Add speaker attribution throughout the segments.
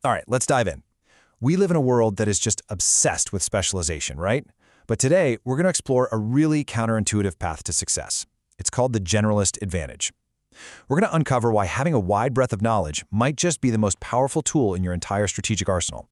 Speaker 1: All right, let's dive in. We live in a world that is just obsessed with specialization, right? But today, we're going to explore a really counterintuitive path to success. It's called the Generalist Advantage. We're going to uncover why having a wide breadth of knowledge might just be the most powerful tool in your entire strategic arsenal.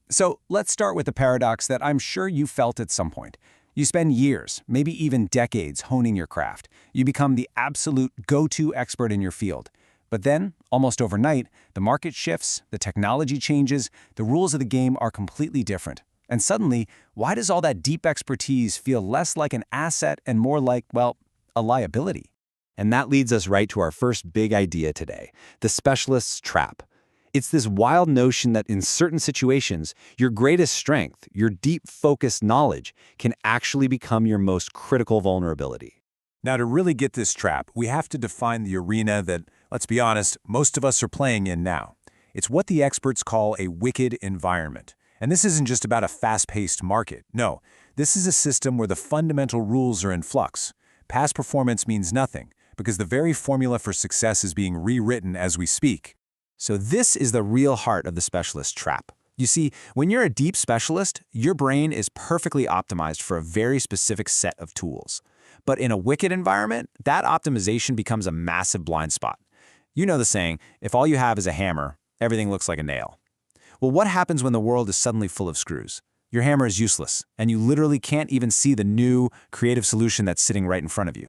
Speaker 2: So let's start with the paradox that I'm sure you felt at some point. You spend years, maybe even decades, honing your craft. You become the absolute go-to expert in your field. But then, almost overnight, the market shifts, the technology changes, the rules of the game are completely different. And suddenly, why does all that deep expertise feel less like an asset and more like, well, a liability?
Speaker 3: And that leads us right to our first big idea today, the specialist's trap. It's this wild notion that in certain situations, your greatest strength, your deep focused knowledge, can actually become your most critical vulnerability.
Speaker 1: Now, to really get this trap, we have to define the arena that, let's be honest, most of us are playing in now. It's what the experts call a wicked environment. And this isn't just about a fast-paced market. No, this is a system where the fundamental rules are in flux. Past performance means nothing, because the very formula for success is being rewritten as we speak.
Speaker 2: So this is the real heart of the specialist trap. You see, when you're a deep specialist, your brain is perfectly optimized for a very specific set of tools. But in a wicked environment, that optimization becomes a massive blind spot. You know the saying, if all you have is a hammer, everything looks like a nail. Well, what happens when the world is suddenly full of screws? Your hammer is useless, and you literally can't even see the new, creative solution that's sitting right in front of you.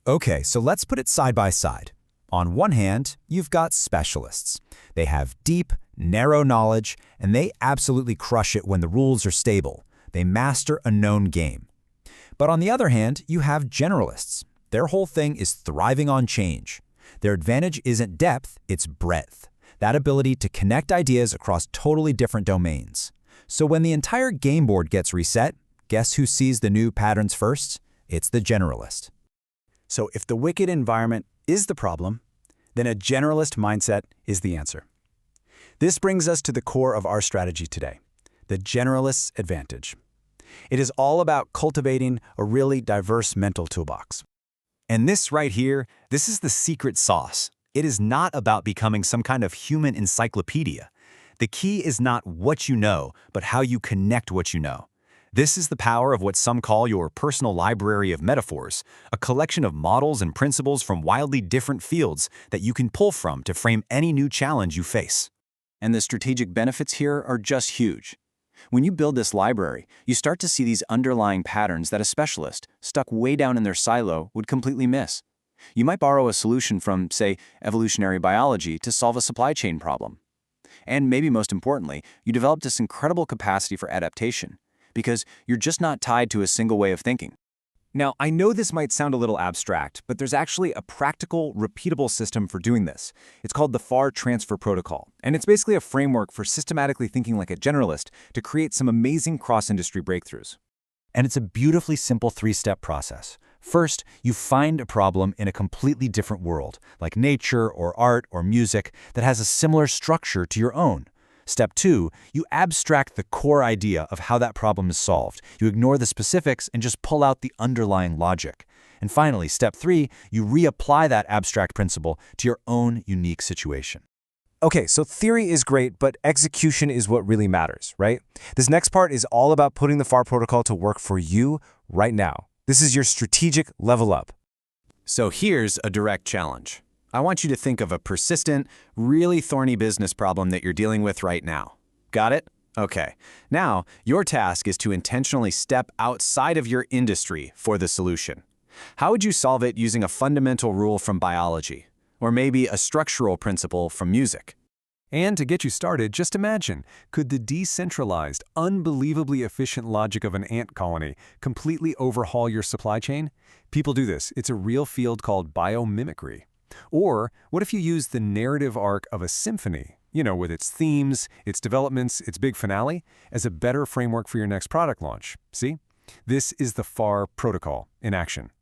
Speaker 4: Okay, so let's put it side by side. On one hand, you've got specialists. They have deep, narrow knowledge, and they absolutely crush it when the rules are stable. They master a known game. But on the other hand, you have generalists. Their whole thing is thriving on change. Their advantage isn't depth, it's breadth. That ability to connect ideas across totally different domains. So when the entire game board gets reset, guess who sees the new patterns first? It's the generalist.
Speaker 2: So if the wicked environment is the problem, then a generalist mindset is the answer. This brings us to the core of our strategy today, the Generalist Advantage. It is all about cultivating a really diverse mental toolbox.
Speaker 3: And this right here, this is the secret sauce. It is not about becoming some kind of human encyclopedia. The key is not what you know, but how you connect what you know. This is the power of what some call your personal library of metaphors, a collection of models and principles from wildly different fields that you can pull from to frame any new challenge you face.
Speaker 2: And the strategic benefits here are just huge. When you build this library, you start to see these underlying patterns that a specialist, stuck way down in their silo, would completely miss. You might borrow a solution from, say, evolutionary biology to solve a supply chain problem. And maybe most importantly, you develop this incredible capacity for adaptation, because you're just not tied to a single way of thinking.
Speaker 5: Now, I know this might sound a little abstract, but there's actually a practical, repeatable system for doing this. It's called the FAR Transfer Protocol, and it's basically a framework for systematically thinking like a generalist to create some amazing cross-industry breakthroughs.
Speaker 4: And it's a beautifully simple three-step process. First, you find a problem in a completely different world, like nature or art or music, that has a similar structure to your own. Step 2, you abstract the core idea of how that problem is solved. You ignore the specifics and just pull out the underlying logic. And finally, Step 3, you reapply that abstract principle to your own unique situation.
Speaker 5: Okay, so theory is great, but execution is what really matters, right? This next part is all about putting the FAR protocol to work for you right now. This is your strategic level up.
Speaker 2: So here's a direct challenge. I want you to think of a persistent, really thorny business problem that you're dealing with right now. Got it? Okay. Now, your task is to intentionally step outside of your industry for the solution. How would you solve it using a fundamental rule from biology? Or maybe a structural principle from music?
Speaker 6: And to get you started, just imagine, could the decentralized, unbelievably efficient logic of an ant colony completely overhaul your supply chain? People do this. It's a real field called biomimicry. Or what if you use the narrative arc of a symphony, with its themes, its developments, its big finale, as a better framework for your next product launch? See? This is the FAR protocol in action.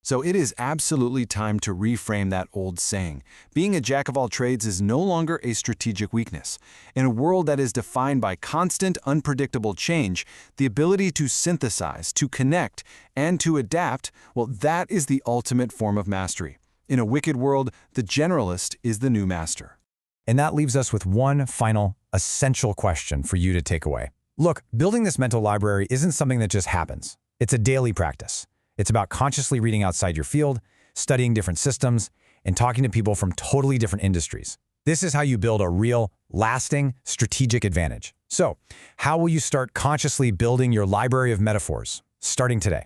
Speaker 1: So it is absolutely time to reframe that old saying. Being a jack of all trades is no longer a strategic weakness. In a world that is defined by constant, unpredictable change, the ability to synthesize, to connect, and to adapt, well, that is the ultimate form of mastery. In a wicked world, the generalist is the new master.
Speaker 4: And that leaves us with one final essential question for you to take away. Look, building this mental library isn't something that just happens. It's a daily practice. It's about consciously reading outside your field, studying different systems, and talking to people from totally different industries. This is how you build a real, lasting, strategic advantage. So, how will you start consciously building your library of metaphors, starting today?